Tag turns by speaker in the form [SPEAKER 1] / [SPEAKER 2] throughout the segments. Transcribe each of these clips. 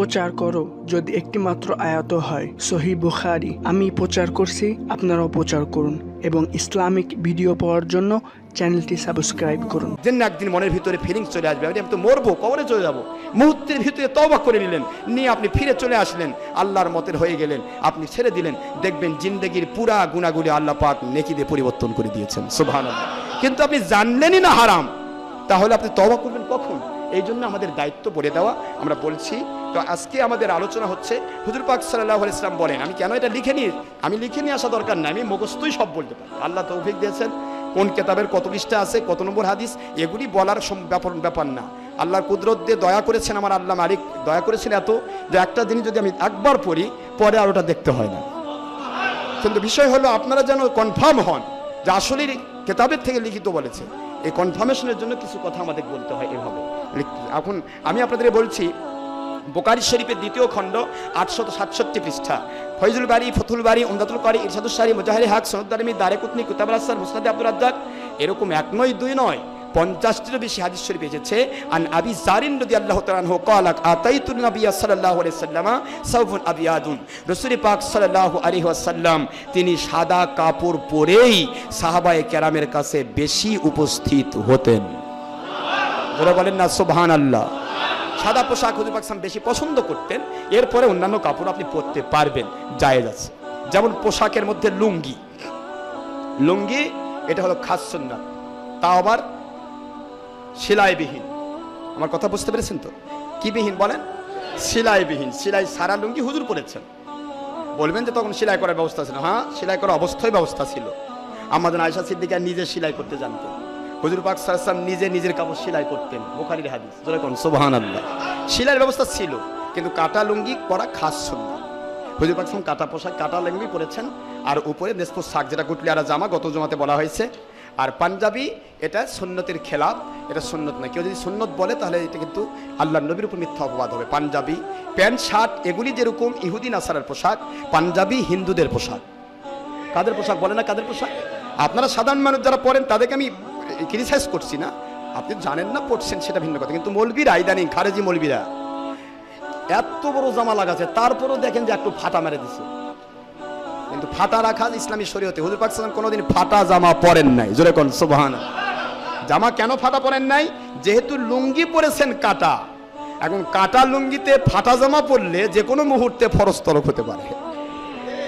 [SPEAKER 1] প্রচার করো যদি একটি মাত্র আয়াত হয়। সহিহ বুখারী। আমি প্রচার করছি, আপনারাও প্রচার করুন এবং ইসলামিক ভিডিও পাওয়ার জন্য চ্যানেলটি সাবস্ক্রাইব করুন।
[SPEAKER 2] যেন একদিন মনের ভিতরে ফিলিংস চলে আসবে, আমি তো মরবো, কবরে চলে যাব। মুহূর্তের ভিতরে তওবা করে নিলেন, নিয়ে আপনি ফিরে চলে আসলেন, আল্লাহর মতের হয়ে গেলেন, আপনি ছেড়ে দিলেন, দেখবেন জিন্দেগির পুরা গুণাগুলি আল্লাহ পাক নেকি দিয়ে পরিবর্তন করে দিয়েছেন। সুবহানাল্লাহ। কিন্তু আপনি জানলেনই না হারাম, তাহলে আপনি তওবা করবেন কখন? এই জন্য আমাদের দায়িত্ব বলে দেওয়া। আমরা বলছি তো আজকে আমাদের আলোচনা হচ্ছে হুজুর পাক সাল্লাল্লাহু আলাইহি ওয়াসাল্লাম বলেন, আমি কেন এটা লিখে নিই, আমি লিখে নিয়ে আসা দরকার নাই, আমি মুখস্থই সব বলতে পারি। আল্লাহ তৌফিক দিয়েছেন, কোন কিতাবের কত পৃষ্ঠা আছে, কত নম্বর হাদিস, এগুলি বলার ব্যাপার না। আল্লাহর কুদরত দিয়ে দয়া করেছেন, আমার আল্লাহ মালিক দয়া করেছেন এত যে একটা জিনিস যদি আমি একবার পড়ি, পরে আর ওটা দেখতে হয় না। কিন্তু বিষয় হলো আপনারা যেন কনফার্ম হন যে আসলে কিতাবের থেকে লিখিত বলেছে। এই কনফার্মেশনের জন্য কিছু কথা আমাদের বলতে হয় এভাবে। এখন আমি আপনাদের বলছি, বুখারী শরীফের দ্বিতীয় খণ্ড 867 পৃষ্ঠা, ফয়জুল বারী, ফতুল বারী, উমদাতুল কারী, ইরশাদুস সারী, মুজাহির হক, সনদ দারিমি, দারেকুতনি, কিতাবুল আসসার, মুসনাদ আব্দুর রাজ্জাক, এরকম এক নয় দুই নয় 50টিরও বেশি হাদিস শরীফ এসেছে। আন আবি যারিন রাদিয়াল্লাহু তাআলা আনহু ক্বালা আতাইতুন নাবিয়্য সাল্লাল্লাহু আলাইহি ওয়াসাল্লাম সাওফুন আবিয়াদুন। রাসূল পাক সাল্লাল্লাহু আলাইহি ওয়াসাল্লাম তিনি সাদা কাপড় পরেই সাহাবায়ে কেরামের কাছে বেশি উপস্থিত হতেন। যারা বলেন না সুবহানাল্লাহ। সাদা পোশাক হুজুর পাক বেশি পছন্দ করতেন, এরপরে অন্যান্য কাপড় আপনি পরতে পারবেন, জায়েজ আছে। যেমন পোশাকের মধ্যে লুঙ্গি, লুঙ্গি এটা হলো খাস সুন্নাত, তাও আবার সেলাইবিহীন। আমার কথা বুঝতে পেরেছেন তো? কি বিহীন বলেন? সেলাইবিহীন। সেলাই সারা লুঙ্গি হুজুর পরেছেন। বলবেন যে তখন সেলাই করার ব্যবস্থা ছিল? হ্যাঁ, সেলাই করার অবস্থায় ব্যবস্থা ছিল। আমাদের আয়েশা সিদ্দিকা নিজে সেলাই করতে জানতেন। হুজুর পাক সাল্লাল্লাহু আলাইহি ওয়াসাল্লাম নিজে নিজের কাপড় সেলাই করতেন, বুখারীর হাদিস। জোরে কোন সুবহানাল্লাহ। সেলাইয়ের ব্যবস্থা ছিল, কিন্তু কাটা লুঙ্গি পরা খাস সুন্নাত। হুজুর পাক সাল্লাল্লাহু কাটা পোশাক, কাটা লুঙ্গি পরেছেন, আর উপরে নেসফুস সাক, যেটা গুটলিয়ারা জামা গত জুমাতে বলা হয়েছে। আর পাঞ্জাবি এটা সুন্নতের খেলাফ, এটা সুন্নত না। কেউ যদি সুন্নত বলে তাহলে এটা কিন্তু আল্লাহর নবীর উপর মিথ্যা অপবাদ হবে। পাঞ্জাবি, প্যান্ট, শার্ট এগুলি যেরকম ইহুদি নাসারার পোশাক, পাঞ্জাবি হিন্দুদের পোশাক। কাদের পোশাক বলে না? কাদের পোশাক? আপনারা সাধারণ মানুষ যারা পড়েন তাদেরকে আমি ক্রিটিসাইজ করছি না, আপনি জানেন না পড়ছেন সেটা ভিন্ন কথা। কিন্তু মৌলবীরা, ইদানিং খারেজি মৌলবীরা এত বড় জামা লাগাচ্ছে, তারপরও দেখেন যে একটু ফাটা মেরে দিচ্ছে। কিন্তু ফাটা রাখা ইসলামী শরীয়তে। হুজুর পাক সাল্লাল্লাহু আলাইহি ওয়াসাল্লাম কোনোদিন ফাটা জামা পরেন নাই। জোরে কোন সুবহানাল্লাহ। জামা কেন ফাটা পরেন নাই? যেহেতু লুঙ্গি পরেছেন কাটা। এখন কাটা লুঙ্গিতে ফাটা জামা পরলে যে কোনো মুহূর্তে ফরজ তলব হতে পারে।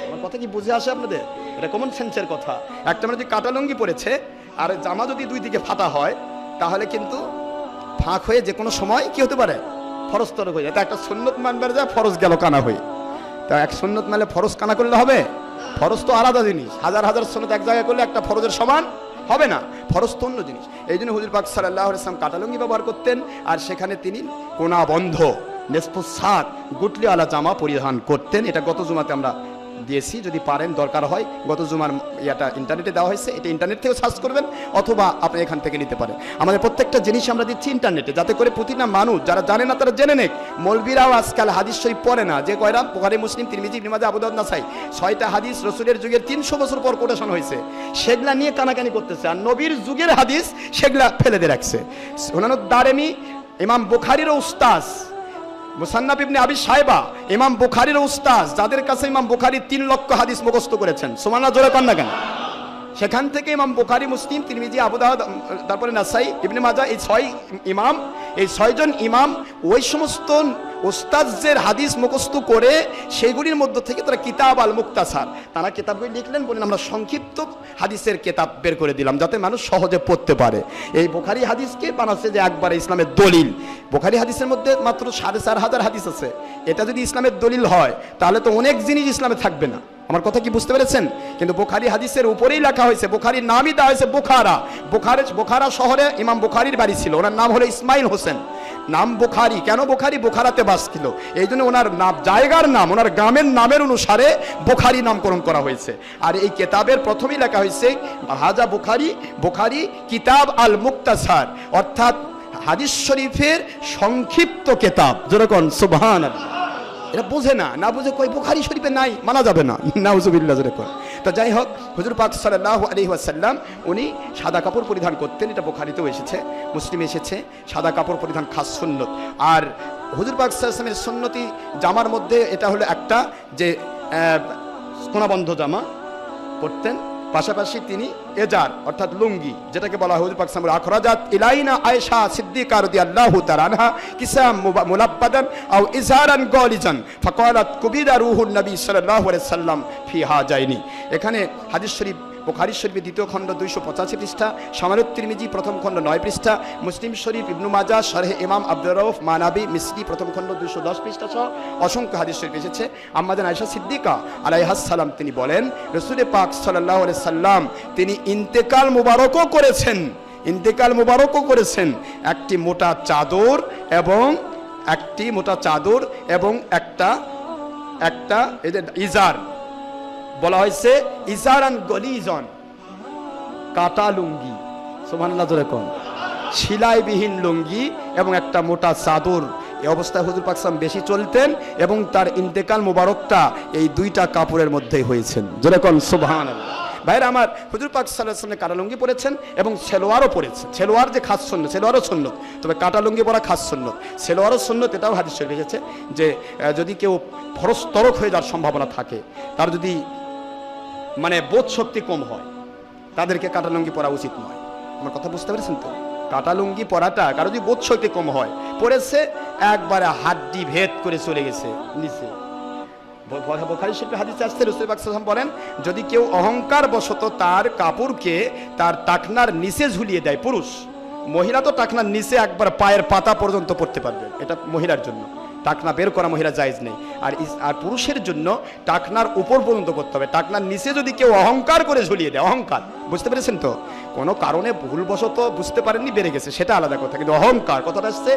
[SPEAKER 2] আমার কথা কি বুঝে আসে আপনাদের? এটা কমন সেন্সের কথা। একটা মানে যদি কাটা লুঙ্গি পরেছে আর জামা যদি দুই দিকে ফাটা হয়, তাহলে কিন্তু ফাঁক হয়ে যে কোনো সময় কি হতে পারে? ফরজ তলব হয়ে যায়। তা একটা সুন্নত মানবার যায়, ফরজ গেল কানা হয়ে। তা এক সুন্নত মানে ফরজ কানা করলে হবে? ফরজ তো আলাদা জিনিস। হাজার হাজার সুন্নত এক জায়গায় করলে একটা ফরজের সমান হবে না। ফরজ তো অন্য জিনিস। এই জন্য হুজুর পাক সাল্লাল্লাহু আলাইহি ওয়াসাল্লাম কাটা লুঙ্গি ব্যবহার করতেন, আর সেখানে তিনি কোনা বন্ধ নেসফুস সাক গুটলিওয়ালা জামা পরিধান করতেন। এটা গত জুমাতে আমরা দিয়েছি, যদি পারেন দরকার হয়। গত জুমার ইয়াটা ইন্টারনেটে দেওয়া হয়েছে, এটা ইন্টারনেট থেকে সার্চ করবেন অথবা আপনি এখান থেকে নিতে পারেন। আমাদের প্রত্যেকটা জিনিস আমরা দিচ্ছি ইন্টারনেটে, যাতে করে প্রতিটা মানুষ যারা জানে না তারা জেনে নেক। মৌলবীরাও আজকাল হাদিস শরীফ পড়ে না, যে কয়রা বুখারী, মুসলিম, তিরমিজি, ইবনে মাজাহ, আবু দাউদ, নাসাই 6টা হাদিস রাসূলের যুগের 300 বছর পর কোটেশন হয়েছে, সেগুলা নিয়ে কানাকানি করতেছে। আর নবীর যুগের হাদিস সেগুলা ফেলে দিয়ে রাখছে। সুনানুদ দারিমি ইমাম বুখারীর উস্তাদ, মুসান্নাফ ইবনে আবি শায়বা ইমাম বুখারীর উস্তাদ, যাদের কাছে ইমাম বুখারী 3 লক্ষ হাদিস মুখস্থ করেছেন। সুবহানাল্লাহ, জোরে কর না কেন? সেখান থেকে ইমাম বুখারী, মুসলিম, তিরমিজি, আবু দাউদ, তারপরে নাসাই, ইবনে মাজাহ, এই 6 জন ইমাম ওই সমস্ত উস্তাদের হাদিস মুখস্থ করে সেইগুলির মধ্য থেকে তারা কিতাব আল মুক্তাসার, তারা কিতাবগুলি লিখলেন, বলেন আমরা সংক্ষিপ্ত হাদিসের কিতাব বের করে দিলাম যাতে মানুষ সহজে পড়তে পারে। এই বুখারী হাদিসকে বানাচ্ছে যে একবারে ইসলামের দলিল। বুখারী হাদিসের মধ্যে মাত্র 4,500 হাদিস আছে। এটা যদি ইসলামের দলিল হয় তাহলে তো অনেক জিনিস ইসলামে থাকবে না। আমার কথা কি বুঝতে পেরেছেন? কিন্তু বুখারী হাদিসের উপরেই লেখা হয়েছে, বুখারীর নামই দেওয়া হয়েছে বুখারা। বুখারা শহরে ইমাম বুখারীর বাড়ি ছিল, ওনার নাম হলো ইসমাইল হোসেন। নাম বুখারী কেন? বুখারী বুখারাতে বাস ছিল, এই জন্য ওনার নাম, জায়গার নাম, ওনার গ্রামের নামের অনুসারে বুখারী নামকরণ করা হয়েছে। আর এই কিতাবের প্রথমেই লেখা হয়েছে হাজা বুখারী কিতাব আল মুক্তাসার, অর্থাৎ হাদিস শরীফের সংক্ষিপ্ত কিতাব। যেরকম সুবহানাল্লাহ। এটা বোঝে না, না বুঝে কই বুখারী শরীফে নাই, মানা যাবে না। নাউজুবিল্লাহ। যেরকম তো যাই হোক, হুজুর পাক সাল্লাল্লাহু আলাইহি ওয়াসাল্লাম উনি সাদা কাপড় পরিধান করতেন। এটা বুখারীতেও এসেছে, মুসলিমে এসেছে। সাদা কাপড় পরিধান খাস সুন্নত। আর হুজুর পাক সাল্লাল্লাহু আলাইহি ওয়াসাল্লামের সুন্নতি জামার মধ্যে এটা হলো একটা যে কোনাবন্ধ জামা পরতেন, পাশাপাশি তিনি এজার অর্থাৎ লুঙ্গি, যেটাকে বলা হয় হুজুর পাক সাল্লাল্লাহু আলাইহি ওয়াসাল্লাম আখরাজাত ইলাইনা আয়েশা সিদ্দিকা রাদিয়াল্লাহু তাআলা আনহা কিসাম মুলাব্বাদান আও ইজারান গালিজান ফাকালাত কুবিরা রূহুন নবী সাল্লাল্লাহু আলাইহি ওয়াসাল্লাম ফি হাজাইনি। এখানে হাদিস শরীফ বুখারী শরীফের দ্বিতীয় খণ্ড 285 পৃষ্ঠা, শামানুত তিরমিজি প্রথম খণ্ড 9 পৃষ্ঠা, মুসলিম শরীফ, ইবনু মাজাহ, শরহে ইমাম আব্দুর রউফ মানাবি মিসরি প্রথম খণ্ড 210 পৃষ্ঠা সহ অসংখ্য হাদিস শরীফ এসেছে। আম্মাজান আয়েশা সিদ্দিকা আলাইহাস সালাম তিনি বলেন, রাসূল পাক সাল্লাল্লাহু আলাইহি সাল্লাম তিনি ইন্তেকাল মুবারকও করেছেন, ইন্তেকাল মুবারকও করেছেন একটি মোটা চাদর এবং একটা ইজার, বলা হয়েছে ইজারান গলিজন, কাটা লুঙ্গি, সুবহানাল্লাহ জোরে কোন, সেলাইবিহীন লুঙ্গি এবং একটা মোটা চাদর। এই অবস্থায় হুজুর পাক সাল্লাল্লাহু বেশি চলতেন এবং তার ইন্তেকাল মুবারকটা এই দুইটা কাপড়ের মধ্যেই হয়েছেন, জোরে কোন সুবহানাল্লাহ। ভাইরা আমার, হুজুর পাক সাল্লাল্লাহু আলাইহি ওয়াসাল্লাম কাটা লুঙ্গি পরেছেন এবং সেলোয়ারও পরেছেন। সেলোয়ার যে খাস সুন্নত, সেলোয়ারও সুন্নত, তবে কাটা লুঙ্গি পরা খাস সুন্নত, সেলোয়ারও সুন্নত, এটাও হাদিস শরীফে এসেছে যে যদি কেউ ফরজ তরক হয়ে যাওয়ার সম্ভাবনা থাকে, তার যদি মানে বোধ শক্তি কম হয়, তাদেরকে কাটা লুঙ্গি পরা উচিত নয়। আমার কথা বুঝতে পেরেছেন তো? কাটা লুঙ্গি পরাটা কারো যদি বোধ শক্তি কম হয়, পরেছে একবারে হাড্ডি ভেদ করে চলে গেছে নিচে। বুখারী শরীফে হাদিসে আসছে, রাসূল পাক সাল্লাল্লাহু আলাইহি ওয়াসাল্লাম বলেন, যদি কেউ অহংকার বশত তার কাপড়কে তার টাকনার নিচে ঝুলিয়ে দেয়, পুরুষ, মহিলা তো টাকনার নিচে একবার পায়ের পাতা পর্যন্ত পড়তে পারবে, এটা মহিলার জন্য, টাকনা বের করা মহিলা জায়েজ নেই। আর পুরুষের জন্য টাকনার উপর পর্যন্ত করতে হবে। টাকনার নিচে যদি কেউ অহংকার করে ঝুলিয়ে দেয়, অহংকার, বুঝতে পেরেছেন তো? কোনো কারণে ভুলবশত বুঝতে পারেননি, বেড়ে গেছে, সেটা আলাদা কথা, কিন্তু অহংকার কথাটা আসছে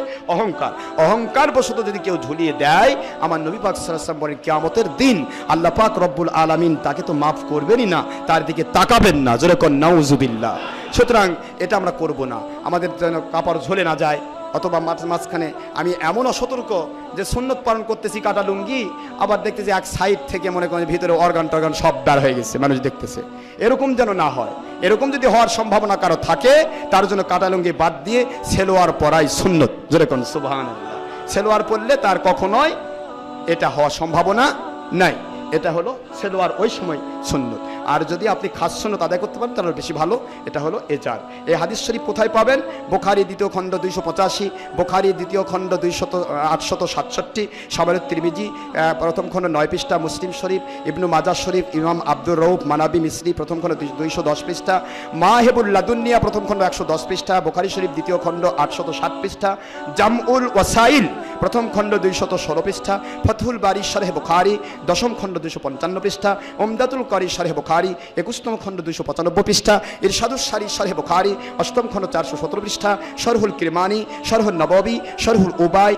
[SPEAKER 2] অহংকার বশত যদি কেউ ঝুলিয়ে দেয়, আমার নবী পাক সাল্লাল্লাহু আলাইহি ওয়াসাল্লাম বলেন কিয়ামতের দিন আল্লাহ পাক রব্বুল আলামিন তাকে তো মাফ করবেনই না, তার দিকে তাকাবেন না, জোরে কোন নাউজুবিল্লাহ। সুতরাং এটা আমরা করব না, আমাদের যেন কাপড় ঝুলে না যায়। অথবা মাঝখানে আমি এমন অসতর্ক যে সুন্নত পালন করতেছি কাটা লুঙ্গি, আবার দেখতেছি এক সাইড থেকে মনে করেন ভিতরে অর্গান টর্গান সব বের হয়ে গেছে, মানুষ দেখতেছে, এরকম যেন না হয়। এরকম যদি হওয়ার সম্ভাবনা কারো থাকে, তার জন্য কাটা লুঙ্গি বাদ দিয়ে সেলোয়ার পরাই সুন্নত, যেরকম সুবহানাল্লাহ। সেলোয়ার পরলে তার কখনোই এটা হওয়ার সম্ভাবনা নাই। এটা হলো সেলোয়ার ওই সময় সুন্নত। আর যদি আপনি খাস সুন্নত আদায় করতে পারেন তাহলে বেশি ভালো। এটা হলো এজার। এই হাদিস শরীফ কোথায় পাবেন? বুখারী দ্বিতীয় খণ্ড 285, বুখারী দ্বিতীয় খণ্ড 867, শামানুত তিরমিজি প্রথম খণ্ড 9 পৃষ্ঠা, মুসলিম শরীফ, ইবনু মাজাহ শরীফ, ইমাম আব্দুর রউফ মানাবি মিসরি প্রথম খণ্ড 210 পৃষ্ঠা, মাহিবুল লাদুন্নিয়া প্রথম খণ্ড 110 পৃষ্ঠা, বুখারী শরীফ দ্বিতীয় খণ্ড 860 পৃষ্ঠা, জামউল ওয়াসাইল প্রথম খণ্ড 216 পৃষ্ঠা, ফতহুল বারী শরহে বুখারী দশম খণ্ড 255 পৃষ্ঠা, উমদাতুল কারী শরহে বুখারী 21তম খণ্ড 295 পৃষ্ঠা, ইরশাদুস সারী শরহে বুখারী 8ম খণ্ড 417 পৃষ্ঠা, শরহুল কিরমানি, শরহুল নববী, শরহুল উবাই,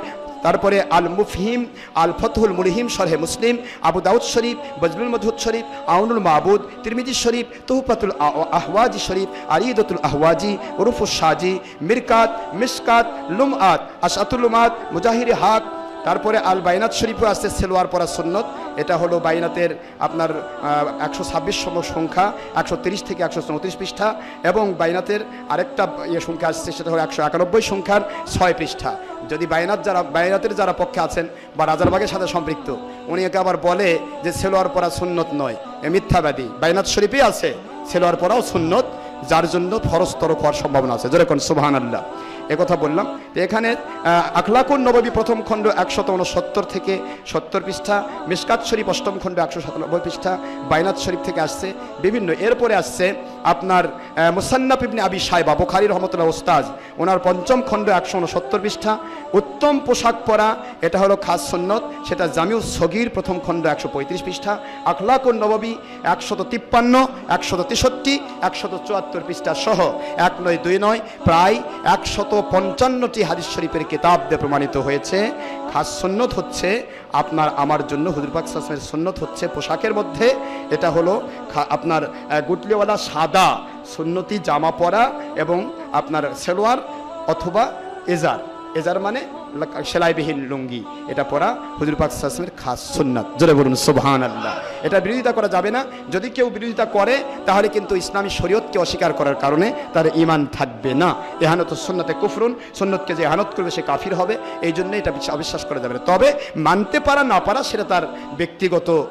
[SPEAKER 2] তারপরে আল মুফহিম, আল ফতহুল মুলহিম শরহে মুসলিম, আবু দাউদ শরীফ, বজলুল মদহুদ শরীফ, আউনুল মাবুদ, তিরমিজি শরীফ, তুহফাতুল আহওয়াজি শরীফ, আরিদাতুল আহওয়াজি, উরুফুস শাজি, মিরকাত, মিশকাত, লুমআত, আশআতুল লুমাত, মুজাহিরে হাক। তারপরে আল বাইনাত শরীফও আছে সেলোয়ার পরা সুন্নত। এটা হলো বাইনাতের আপনার 126তম সংখ্যা, 130 থেকে 134 পৃষ্ঠা, এবং বাইনাতের আরেকটা সংখ্যা আসছে, সেটা হলো 191 সংখ্যার 6 পৃষ্ঠা। যদি বাইনাতের যারা পক্ষে আছেন বা রাজারবাগের সাথে সম্পৃক্ত, উনি একে আবার বলে যে সেলোয়ার পরা সুন্নত নয়, এ মিথ্যাবাদী। বাইনাত শরীফই আছে সেলোয়ার পরাও সুন্নত, যার জন্য ফরজ তরক হওয়ার সম্ভাবনা আছে, যেরকম সুবহানাল্লাহ। একথা বললাম। এখানে আখলাকুন নববী প্রথম খণ্ড 169 থেকে 70 পৃষ্ঠা, মিশকাত শরীফ অষ্টম খণ্ড 197 পৃষ্ঠা, বাইনাত শরীফ থেকে আসছে বিভিন্ন। এরপরে আসছে আপনার মুসান্নাফ ইবনে আবি শায়বা, বুখারী রহমতুল্লাহ ওস্তাদ, ওনার পঞ্চম খণ্ড 169 পৃষ্ঠা। উত্তম পোশাক পরা, এটা হলো খাস সুন্নত, সেটা জামিউস সগীর প্রথম খণ্ড 135 পৃষ্ঠা, আখলাকুন নববী 153, 163, 174 পৃষ্ঠা সহ 1 নয় 2 নয় প্রায় 155টি হাদিস শরীফের কিতাব দিয়ে প্রমাণিত হয়েছে খাস সুন্নত হচ্ছে আপনার আমার জন্য হুজুর পাক সাল্লাল্লাহু আলাইহি ওয়াসাল্লামের সুন্নত হচ্ছে পোশাকের মধ্যে, এটা হলো আপনার গুটলিওয়ালা সাদা সুন্নতি জামা পরা এবং আপনার সেলোয়ার অথবা এজার। এজার মানে সেলাইবিহীন লুঙ্গি এটা পরা হুজুর পাক সাল্লাল্লাহু আলাইহি ওয়াসাল্লামের খাস সুন্নাত। জোরে বলুন সুবহানাল্লাহ। এটা বিরোধিতা করা যাবে না। যদি কেউ বিরোধিতা করে তাহলে কিন্তু ইসলামী শরীয়তকে অস্বীকার করার কারণে তার ঈমান থাকবে না। ইহানত সুন্নাতে কুফরুন, সুন্নতকে যে ইহানত করবে সে কাফির হবে। এই জন্য এটা অবিশ্বাস করা যাবে না। তবে মানতে পারা না পারা সেটা তার ব্যক্তিগত